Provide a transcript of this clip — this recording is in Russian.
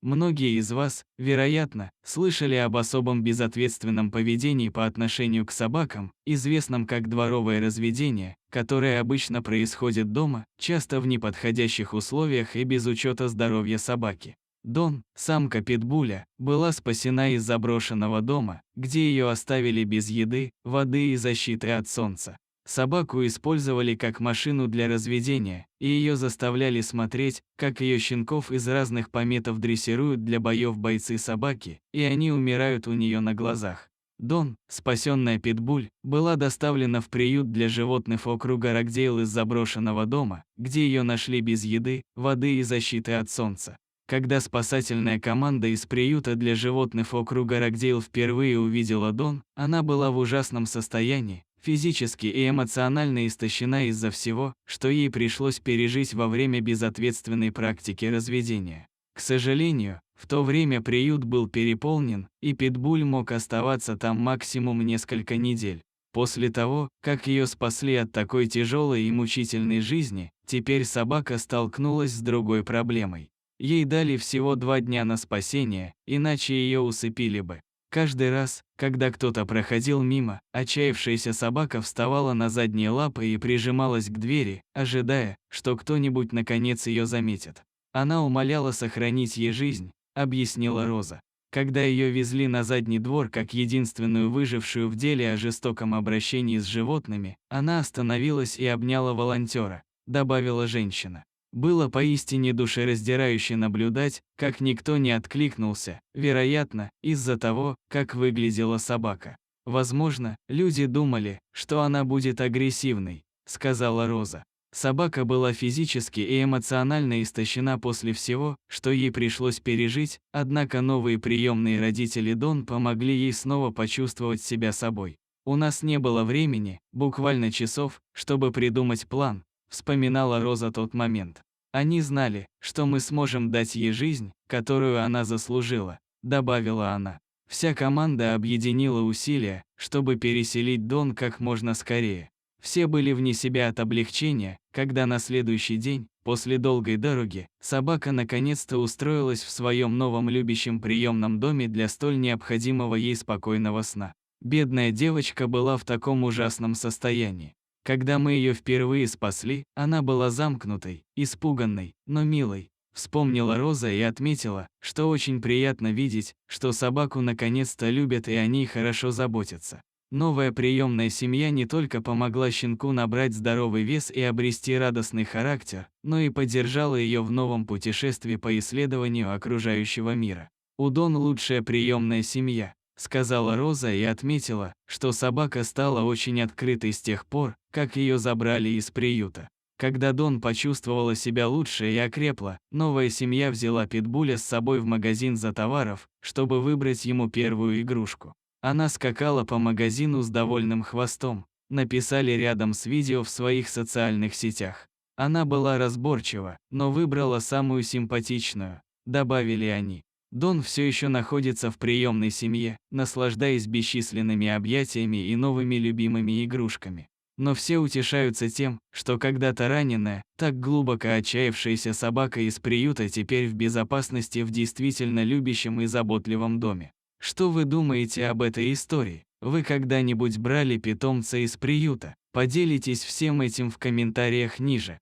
Многие из вас, вероятно, слышали об особом безответственном поведении по отношению к собакам, известном как дворовое разведение, которое обычно происходит дома, часто в неподходящих условиях и без учета здоровья собаки. Дон, самка питбуля, была спасена из заброшенного дома, где ее оставили без еды, воды и защиты от солнца. Собаку использовали как машину для разведения, и ее заставляли смотреть, как ее щенков из разных пометов дрессируют для боев бойцы-собаки, и они умирают у нее на глазах. Дон, спасенная питбуль, была доставлена в приют для животных округа Рокдейл из заброшенного дома, где ее нашли без еды, воды и защиты от солнца. Когда спасательная команда из приюта для животных округа Рокдейл впервые увидела Дон, она была в ужасном состоянии, физически и эмоционально истощена из-за всего, что ей пришлось пережить во время безответственной практики разведения. К сожалению, в то время приют был переполнен, и питбуль мог оставаться там максимум несколько недель. После того, как ее спасли от такой тяжелой и мучительной жизни, теперь собака столкнулась с другой проблемой. Ей дали всего 2 дня на спасение, иначе ее усыпили бы. Каждый раз, когда кто-то проходил мимо, отчаявшаяся собака вставала на задние лапы и прижималась к двери, ожидая, что кто-нибудь наконец ее заметит. Она умоляла сохранить ей жизнь, объяснила Роза. Когда ее везли на задний двор как единственную выжившую в деле о жестоком обращении с животными, она остановилась и обняла волонтера, добавила женщина. Было поистине душераздирающе наблюдать, как никто не откликнулся, вероятно, из-за того, как выглядела собака. «Возможно, люди думали, что она будет агрессивной», — сказала Роза. Собака была физически и эмоционально истощена после всего, что ей пришлось пережить, однако новые приемные родители Дон помогли ей снова почувствовать себя собой. «У нас не было времени, буквально часов, чтобы придумать план», — вспоминала Роза тот момент. «Они знали, что мы сможем дать ей жизнь, которую она заслужила», — добавила она. Вся команда объединила усилия, чтобы переселить Дон как можно скорее. Все были вне себя от облегчения, когда на следующий день, после долгой дороги, собака наконец-то устроилась в своем новом любящем приемном доме для столь необходимого ей спокойного сна. Бедная девочка была в таком ужасном состоянии. Когда мы ее впервые спасли, она была замкнутой, испуганной, но милой. Вспомнила Роза и отметила, что очень приятно видеть, что собаку наконец-то любят и о ней хорошо заботятся. Новая приемная семья не только помогла щенку набрать здоровый вес и обрести радостный характер, но и поддержала ее в новом путешествии по исследованию окружающего мира. «У Дон лучшая приемная семья», — сказала Роза и отметила, что собака стала очень открытой с тех пор, как ее забрали из приюта. Когда Дон почувствовала себя лучше и окрепла, новая семья взяла питбуля с собой в магазин за товаров, чтобы выбрать ему первую игрушку. Она скакала по магазину с довольным хвостом, написали рядом с видео в своих социальных сетях. Она была разборчива, но выбрала самую симпатичную, добавили они. Дон все еще находится в приемной семье, наслаждаясь бесчисленными объятиями и новыми любимыми игрушками. Но все утешаются тем, что когда-то раненая, так глубоко отчаявшаяся собака из приюта теперь в безопасности в действительно любящем и заботливом доме. Что вы думаете об этой истории? Вы когда-нибудь брали питомца из приюта? Поделитесь всем этим в комментариях ниже.